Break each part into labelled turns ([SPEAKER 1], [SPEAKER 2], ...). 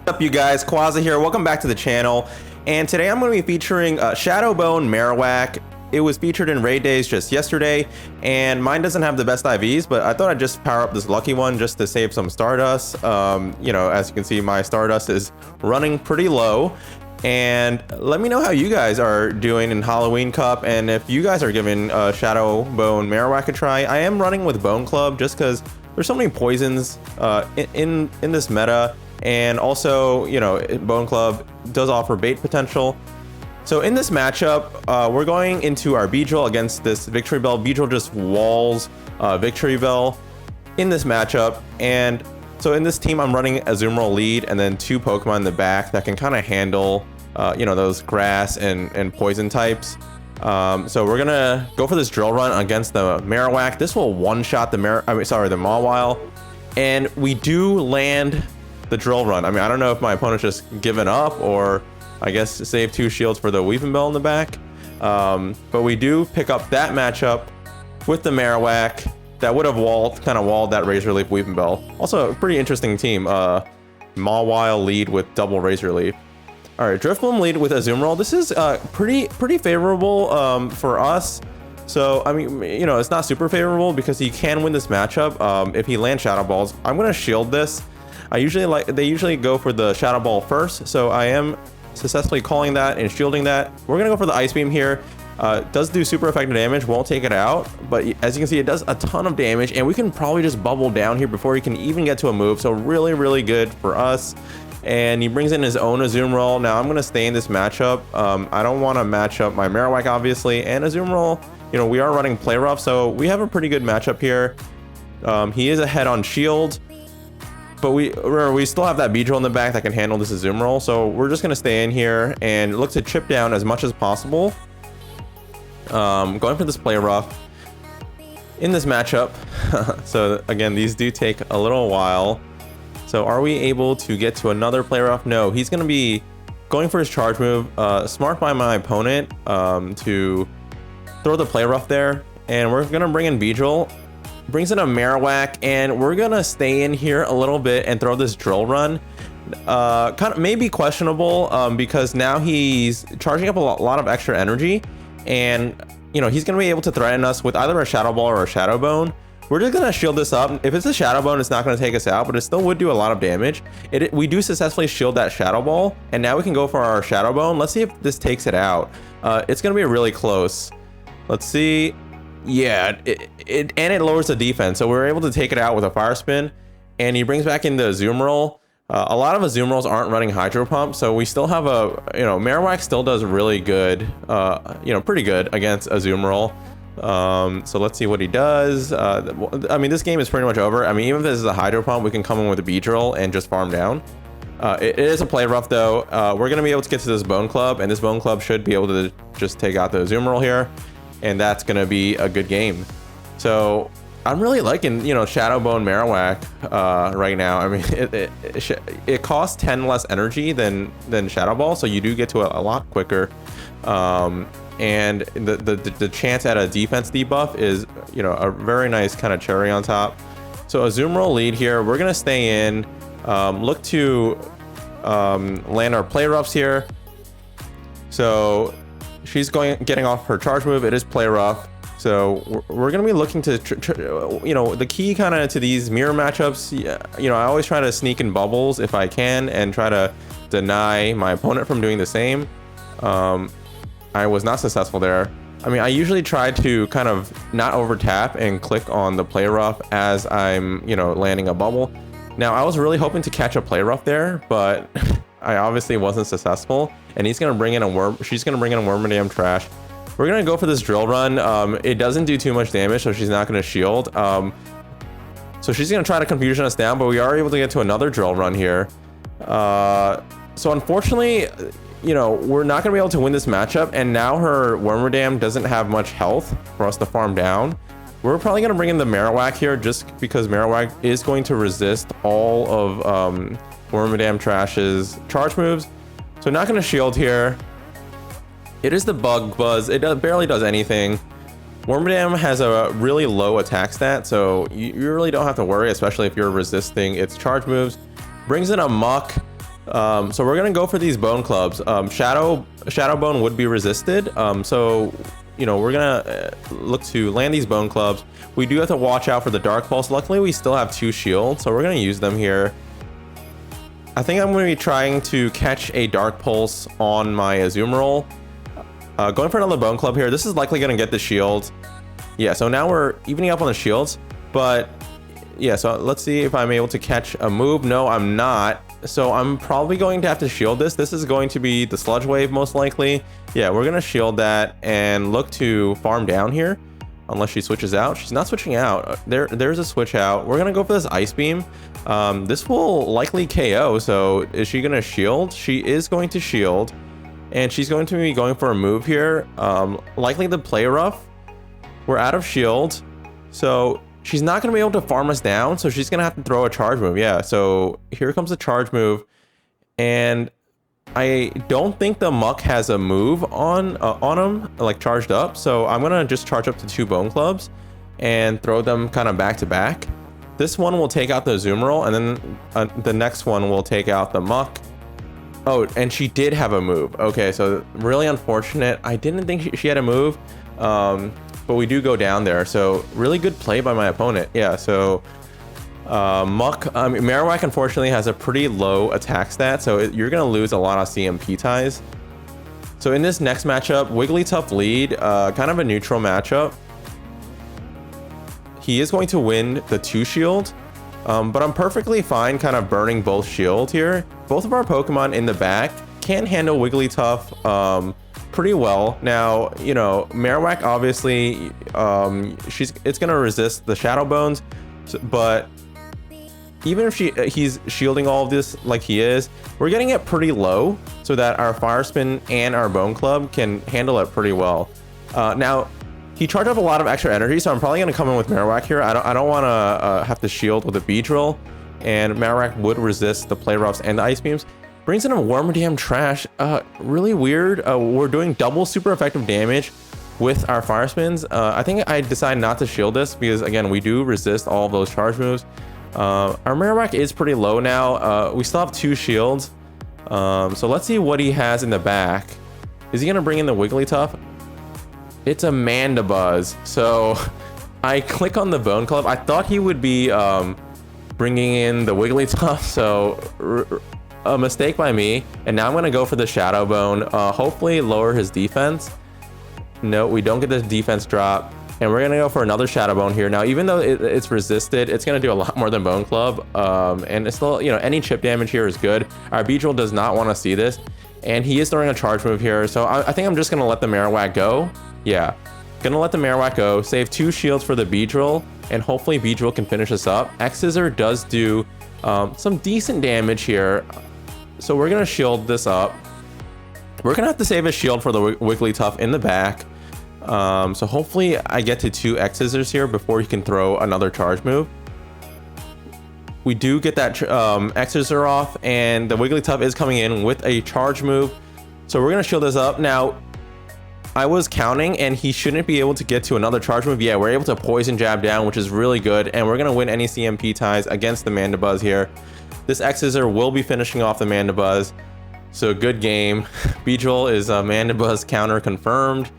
[SPEAKER 1] Up you guys, Quaza here, welcome back to the channel, and today I'm going to be featuring Bone Marowak. It was featured in raid days just yesterday, and mine doesn't have the best IVs, but I thought I'd just power up this lucky one just to save some Stardust. You know, as you can see, my Stardust is running pretty low, and let me know how you guys are doing in Halloween Cup, and if you guys are giving Bone Marowak a try. I am running with Bone Club just because there's so many poisons in this meta. And also, you know, Bone Club does offer bait potential. So in this matchup, we're going into our Beedrill against this Victory Bell. Beedrill just walls Victory Bell in this matchup. And so in this team, I'm running a Azumarill lead and then two Pokemon in the back that can kind of handle, you know, those grass and poison types. So we're gonna go for this drill run against the Marowak. This will one-shot the Mawile. And we do land the drill run. I mean, I don't know if my opponent's just given up or I guess save two shields for the Weepinbell in the back. But we do pick up that matchup with the Marowak that would have kind of walled that Razor Leaf Weepinbell. Also a pretty interesting team. Mawile lead with double Razor Leaf. All right, Drifloon lead with Azumarill. This is pretty favorable for us. So, I mean, you know, it's not super favorable because he can win this matchup if he lands Shadow Balls. I'm gonna shield this. They usually go for the Shadow Ball first, so I am successfully calling that and shielding that. We're gonna go for the Ice Beam here. Does do super effective damage, won't take it out, but as you can see, it does a ton of damage, and we can probably just bubble down here before he can even get to a move, so really good for us. And he brings in his own Azumarill. Now I'm gonna stay in this matchup. I don't want to match up my Marowak, obviously, and Azumarill, you know, we are running Play Rough, so we have a pretty good matchup here. He is ahead on shield. But we still have that Beedrill in the back that can handle this Azumarill, so we're just gonna stay in here and look to chip down as much as possible. Going for this Play Rough in this matchup. So again, these do take a little while. So are we able to get to another Play Rough? No, he's gonna be going for his charge move. Smart by my opponent to throw the Play Rough there, and we're gonna bring in Beedrill. Brings in a Marowak, and we're gonna stay in here a little bit and throw this drill run. Kind of maybe questionable because now he's charging up a lot of extra energy, and you know, he's gonna be able to threaten us with either a Shadow Ball or a Shadow Bone. We're just gonna shield this up. If it's a Shadow Bone, it's not gonna take us out, but it still would do a lot of damage. We do successfully shield that Shadow Ball, and now we can go for our Shadow Bone. Let's see if this takes it out. It's gonna be really close. Let's see. Yeah, it lowers the defense, so we're able to take it out with a Fire Spin, and he brings back in the Azumarill. A lot of Azumarills aren't running Hydro Pump, so we still have Marowak still does really good, you know, pretty good against Azumarill. So let's see what he does. I mean, this game is pretty much over. I mean, even if this is a Hydro Pump, we can come in with a Beedrill and just farm down. It is a Play Rough though. We're gonna be able to get to this Bone Club, and this Bone Club should be able to just take out the Azumarill here. And that's gonna be a good game. So I'm really liking, you know, Bone Marowak right now. I mean, it costs 10 less energy than Shadow Ball, so you do get to a lot quicker. And the chance at a defense debuff is, you know, a very nice kind of cherry on top. So Azumarill lead here. We're gonna stay in, look to land our Play Roughs here. So she's getting off her charge move. It is Play Rough, so we're gonna be looking to, you know, the key kind of to these mirror matchups. You know, I always try to sneak in bubbles if I can and try to deny my opponent from doing the same. I was not successful there. I mean, I usually try to kind of not over tap and click on the Play Rough as I'm, you know, landing a bubble. Now, I was really hoping to catch a Play Rough there, but I obviously wasn't successful, and she's gonna bring in a Wormadam Trash. We're gonna go for this drill run. It doesn't do too much damage, so she's not gonna shield. So she's gonna try to confusion us down, but we are able to get to another drill run here. So unfortunately, you know, we're not gonna be able to win this matchup, and now her Wormadam doesn't have much health for us to farm down. We're probably gonna bring in the Marowak here just because Marowak is going to resist all of Wormadam Trash's charge moves. So not gonna shield here. It is the Bug Buzz. It barely does anything. Wormadam has a really low attack stat, so you really don't have to worry, especially if you're resisting its charge moves. Brings in a Muck. So we're gonna go for these bone clubs. Shadow Bone would be resisted. So you know, we're gonna look to land these bone clubs. We do have to watch out for the Dark Pulse. Luckily, we still have 2 shields, so we're gonna use them here. I think I'm gonna be trying to catch a Dark Pulse on my Azumarill. Going for another bone club here. This is likely gonna get the shield. Yeah, so now we're evening up on the shields, but yeah, so let's see if I'm able to catch a move. No, I'm not. So I'm probably going to have to shield this. This is going to be the Sludge Wave most likely. Yeah, we're gonna shield that and look to farm down here. Unless she switches out. She's not switching out. There's a switch out. We're gonna go for this Ice Beam. This will likely KO. So is she gonna shield? She is going to shield. And she's going to be going for a move here. Likely the Play Rough. We're out of shield. So she's not going to be able to farm us down, so she's going to have to throw a charge move. Yeah, so here comes the charge move. And I don't think the Muck has a move on him, like charged up. So I'm going to just charge up to 2 bone clubs and throw them kind of back to back. This one will take out the Azumarill, and then the next one will take out the Muck. Oh, and she did have a move. Okay, so really unfortunate. I didn't think she had a move. But we do go down there, so really good play by my opponent. Yeah, so Marowak unfortunately has a pretty low attack stat, so you're gonna lose a lot of CMP ties. So in this next matchup, Wigglytuff lead, kind of a neutral matchup. He is going to win the 2 shield, but I'm perfectly fine kind of burning both shield here. Both of our Pokemon in the back can handle Wigglytuff pretty well. Now, you know, Marowak obviously, it's gonna resist the Shadow Bones, but even if he's shielding all of this like he is, we're getting it pretty low so that our Fire Spin and our Bone Club can handle it pretty well. Now, he charged up a lot of extra energy, so I'm probably gonna come in with Marowak here. I don't want to have to shield with a Beedrill, and Marowak would resist the Play Roughs and the Ice Beams. Brings in a Wormadam Trash. Really weird. We're doing double super effective damage with our Fire Spins. I think I decided not to shield this because, again, we do resist all of those charge moves. Our Marowak is pretty low now. We still have 2 shields. So let's see what he has in the back. Is he going to bring in the Wigglytuff? It's a Mandibuzz. So I click on the Bone Club. I thought he would be bringing in the Wigglytuff. So a mistake by me, and now I'm gonna go for the Shadow Bone, hopefully lower his defense. No, we don't get the defense drop, and we're gonna go for another Shadow Bone here. Now, even though it's resisted, it's gonna do a lot more than Bone Club, and it's still, you know, any chip damage here is good. Our Beedrill does not want to see this, and he is throwing a charge move here, so I think I'm just gonna let the Marowak go. Yeah, gonna let the Marowak go, save 2 shields for the Beedrill, and hopefully Beedrill can finish us up. X-Scissor does do some decent damage here. So we're gonna shield this up. We're gonna have to save a shield for the Wigglytuff in the back. So hopefully I get to 2 X-Scissors here before he can throw another charge move. We do get that X-Scissor off, and the Wigglytuff is coming in with a charge move. So we're gonna shield this up. Now, I was counting, and he shouldn't be able to get to another charge move. Yeah, we're able to Poison Jab down, which is really good, and we're gonna win any CMP ties against the Mandibuzz here. This X-Scissor will be finishing off the Mandibuzz, so good game. Beedrill is a Mandibuzz counter confirmed.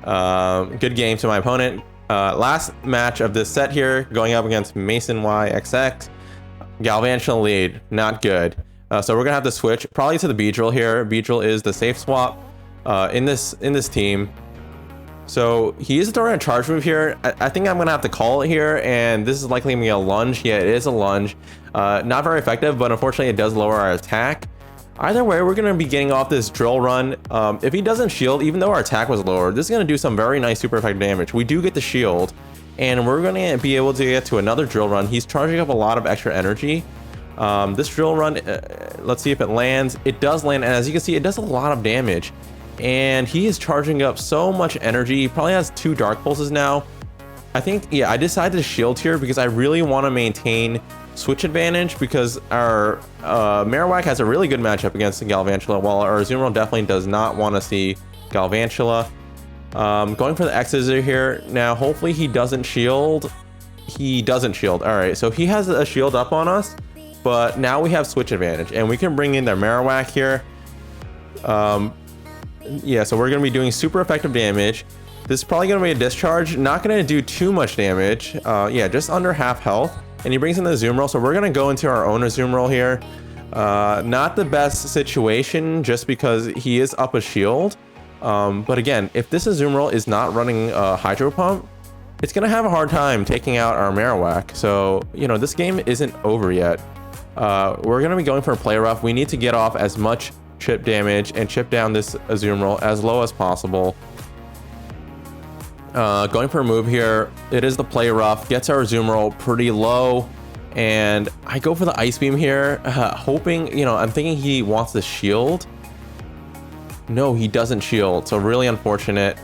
[SPEAKER 1] Good game to my opponent. Last match of this set here, going up against Mason YXX. Galvantula lead, not good. So we're gonna have to switch probably to the Beedrill here. Beedrill is the safe swap in this team. So he is throwing a charge move here. I think I'm gonna have to call it here, and this is likely gonna be a lunge. Yeah, it is a lunge. Not very effective, but unfortunately it does lower our attack. Either way, we're gonna be getting off this drill run. If he doesn't shield, even though our attack was lower, this is gonna do some very nice super effective damage. We do get the shield, and we're gonna be able to get to another drill run. He's charging up a lot of extra energy. This drill run, let's see if it lands. It does land, and as you can see, it does a lot of damage. And he is charging up so much energy. He probably has 2 Dark Pulses now. I think, yeah, I decided to shield here because I really want to maintain switch advantage, because our Marowak has a really good matchup against the Galvantula, while our Azumarill definitely does not want to see Galvantula. Going for the X-Scissor here. Now, hopefully he doesn't shield. He doesn't shield. All right, so he has a shield up on us, but now we have switch advantage, and we can bring in their Marowak here. Yeah, so we're going to be doing super effective damage. This is probably going to be a discharge, not going to do too much damage. Yeah, just under half health, and he brings in the Azumarill, so we're going to go into our own Azumarill here. Not the best situation, just because he is up a shield. But again, if this Azumarill is not running Hydro Pump, it's going to have a hard time taking out our Marowak. So, you know, this game isn't over yet. We're going to be going for a play rough. We need to get off as much chip damage and chip down this Azumarill as low as possible. Going for a move here. It is the play rough. Gets our Azumarill pretty low. And I go for the Ice Beam here, hoping, you know, I'm thinking he wants the shield. No, he doesn't shield. So really unfortunate.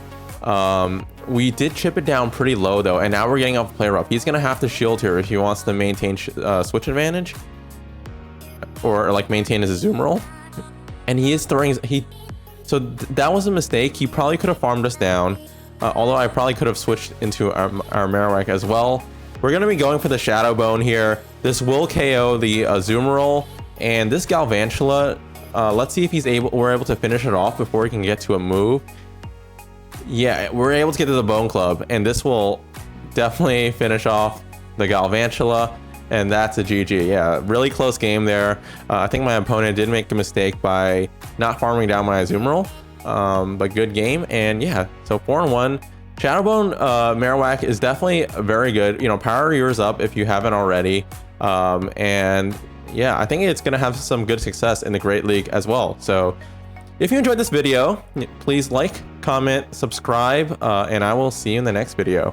[SPEAKER 1] We did chip it down pretty low though, and now we're getting off play rough. He's gonna have to shield here if he wants to maintain switch advantage, or like maintain his Azumarill. And he is throwing so that was a mistake. He probably could have farmed us down, although I probably could have switched into our Marowak as well. We're gonna be going for the Shadow Bone here. This will KO the Azumarill, and this Galvantula. Let's see if we're able to finish it off before we can get to a move. Yeah, we're able to get to the Bone Club, and this will definitely finish off the Galvantula, and that's a GG. Yeah, really close game there. I think my opponent did make a mistake by not farming down my Azumarill, but good game. And yeah, so 4-1. Shadowbone Marowak is definitely very good. You know, power yours up if you haven't already. And yeah, I think it's going to have some good success in the Great League as well. So if you enjoyed this video, please like, comment, subscribe, and I will see you in the next video.